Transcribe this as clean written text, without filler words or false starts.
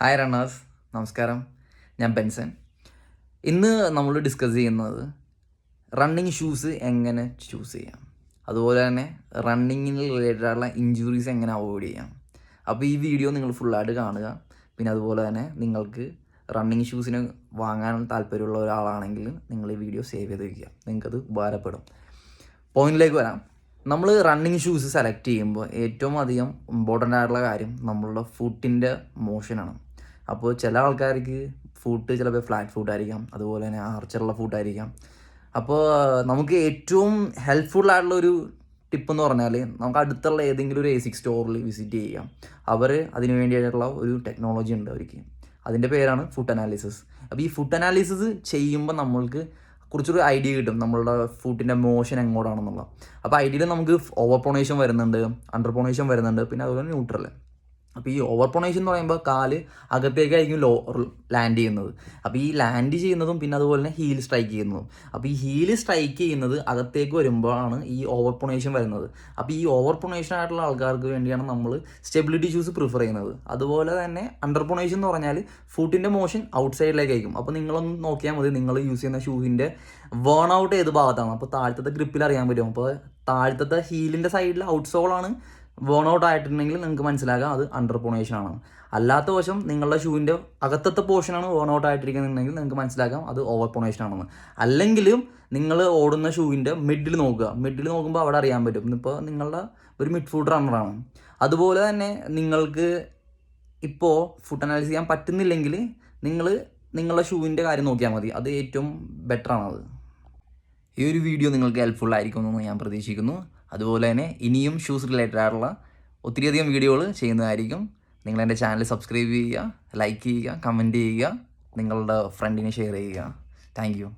Hi runners, നമസ്കാരം. ഞാൻ Benson. ഇന്ന് നമ്മൾ ഡിസ്കസ് ചെയ്യുന്നത് റണ്ണിങ് ഷൂസ് എങ്ങനെ ചൂസ് ചെയ്യാം, അതുപോലെ തന്നെ റണ്ണിങ്ങിന് റിലേറ്റഡ് ആയിട്ടുള്ള ഇഞ്ചുറീസ് എങ്ങനെ അവോയ്ഡ് ചെയ്യാം. അപ്പോൾ ഈ വീഡിയോ നിങ്ങൾ ഫുള്ളായിട്ട് കാണുക. പിന്നെ അതുപോലെ തന്നെ നിങ്ങൾക്ക് റണ്ണിങ് ഷൂസിന് വാങ്ങാൻ താല്പര്യമുള്ള ഒരാളാണെങ്കിൽ നിങ്ങൾ ഈ വീഡിയോ സേവ് ചെയ്ത് വയ്ക്കുക, നിങ്ങൾക്കത് ഉപകാരപ്പെടും. പോയിന്റിലേക്ക് വരാം. നമ്മൾ റണ്ണിങ് ഷൂസ് സെലക്ട് ചെയ്യുമ്പോൾ ഏറ്റവും അധികം ഇമ്പോർട്ടൻ്റ് ആയിട്ടുള്ള കാര്യം നമ്മളുടെ ഫുട്ടിൻ്റെ മോഷനാണ്. അപ്പോൾ ചില ആൾക്കാർക്ക് ഫുട്ട് ചിലപ്പോൾ ഫ്ലാറ്റ് ഫുട്ടായിരിക്കാം, അതുപോലെ തന്നെ ആർച്ചറുള്ള ഫുട്ടായിരിക്കാം. അപ്പോൾ നമുക്ക് ഏറ്റവും ഹെൽപ്ഫുൾ ആയിട്ടുള്ളൊരു ടിപ്പ് എന്ന് പറഞ്ഞാൽ നമുക്ക് അടുത്തുള്ള ഏതെങ്കിലും ഒരു ASICS സ്റ്റോറിൽ വിസിറ്റ് ചെയ്യാം. അവർ അതിന് വേണ്ടിയിട്ടുള്ള ഒരു ടെക്നോളജി ഉണ്ട് അവർക്ക്. അതിൻ്റെ പേരാണ് ഫുട്ട് അനാലിസിസ്. അപ്പോൾ ഈ ഫുട്ട് അനാലിസിസ് ചെയ്യുമ്പോൾ നമ്മൾക്ക് കുറച്ചൊരു ഐഡിയ കിട്ടും നമ്മളുടെ ഫുട്ടിൻ്റെ മോഷൻ എങ്ങോട്ടാണെന്നുള്ളത്. അപ്പോൾ ഐഡിയയിൽ നമുക്ക് ഓവർ പ്രൊണേഷൻ വരുന്നുണ്ട്, അണ്ടർ പ്രൊണേഷൻ വരുന്നുണ്ട്, പിന്നെ അതുപോലെ ന്യൂട്രൽ. അപ്പോൾ ഈ ഓവർ പ്രൊണേഷൻ എന്ന് പറയുമ്പോൾ കാല് അകത്തേക്കായിരിക്കും ലാൻഡ് ചെയ്യുന്നത്. അപ്പോൾ ഈ ലാൻഡ് ചെയ്യുന്നതും പിന്നെ അതുപോലെ തന്നെ ഹീൽ സ്ട്രൈക്ക് ചെയ്യുന്നതും. അപ്പോൾ ഈ ഹീൽ സ്ട്രൈക്ക് ചെയ്യുന്നത് അകത്തേക്ക് വരുമ്പോഴാണ് ഈ ഓവർ പ്രൊണേഷൻ വരുന്നത്. അപ്പോൾ ഈ ഓവർ പ്രൊണേഷൻ ആയിട്ടുള്ള ആൾക്കാർക്ക് വേണ്ടിയാണ് നമ്മൾ സ്റ്റെബിലിറ്റി ഷൂസ് പ്രിഫർ ചെയ്യുന്നത്. അതുപോലെ തന്നെ അണ്ടർ പ്രൊണേഷൻ എന്ന് പറഞ്ഞാൽ ഫുട്ടിൻ്റെ മോഷൻ ഔട്ട് സൈഡിലേക്കായിരിക്കും. അപ്പോൾ നിങ്ങളൊന്ന് നോക്കിയാൽ മതി നിങ്ങൾ യൂസ് ചെയ്യുന്ന ഷൂവിൻ്റെ വേൺ ഔട്ട് ഏത് ഭാഗത്താണ്. അപ്പോൾ താഴത്തെ ഗ്രിപ്പിൽ അറിയാൻ പറ്റും. അപ്പോൾ താഴത്തെ ഹീലിൻ്റെ സൈഡിൽ ഔട്ട് സോളാണ് വേൺ ഔട്ട് ആയിട്ടുണ്ടെങ്കിൽ നിങ്ങൾക്ക് മനസ്സിലാക്കാം അത് അണ്ടർ പ്രൊണേഷൻ ആണ്. അല്ലാത്ത വശം നിങ്ങളുടെ ഷൂവിൻ്റെ അകത്തത്തെ പോർഷനാണ് വേൺ ഔട്ട് ആയിട്ടിരിക്കുന്നുണ്ടെങ്കിൽ നിങ്ങൾക്ക് മനസ്സിലാക്കാം അത് ഓവർ പ്രൊണേഷൻ ആണെന്ന്. അല്ലെങ്കിലും നിങ്ങൾ ഓടുന്ന ഷൂവിൻ്റെ മിഡിൽ നോക്കുക. മിഡിൽ നോക്കുമ്പോൾ അവിടെ അറിയാൻ പറ്റും ഇപ്പോൾ നിങ്ങളുടെ ഒരു മിഡ് ഫുട്ട് റണ്ണറാണ്. അതുപോലെ തന്നെ നിങ്ങൾക്ക് ഇപ്പോൾ ഫുട്ട് അനാലിസ് ചെയ്യാൻ പറ്റുന്നില്ലെങ്കിൽ നിങ്ങൾ നിങ്ങളുടെ ഷൂവിൻ്റെ കാര്യം നോക്കിയാൽ മതി, അത് ഏറ്റവും ബെറ്ററാണത്. ഈ ഒരു വീഡിയോ നിങ്ങൾക്ക് ഹെൽപ്ഫുൾ ആയിരിക്കുമെന്ന് ഞാൻ പ്രതീക്ഷിക്കുന്നു. അതുപോലെ തന്നെ ഇനിയും ഷൂസ് റിലേറ്റഡ് ആയിട്ടുള്ള ഒത്തിരിയധികം വീഡിയോകൾ ചെയ്യുന്നതായിരിക്കും. നിങ്ങൾ എൻ്റെ ചാനൽ സബ്സ്ക്രൈബ് ചെയ്യുക, ലൈക്ക് ചെയ്യുക, കമൻറ്റ് ചെയ്യുക, നിങ്ങളുടെ ഫ്രണ്ടിനെ ഷെയർ ചെയ്യുക. Thank you.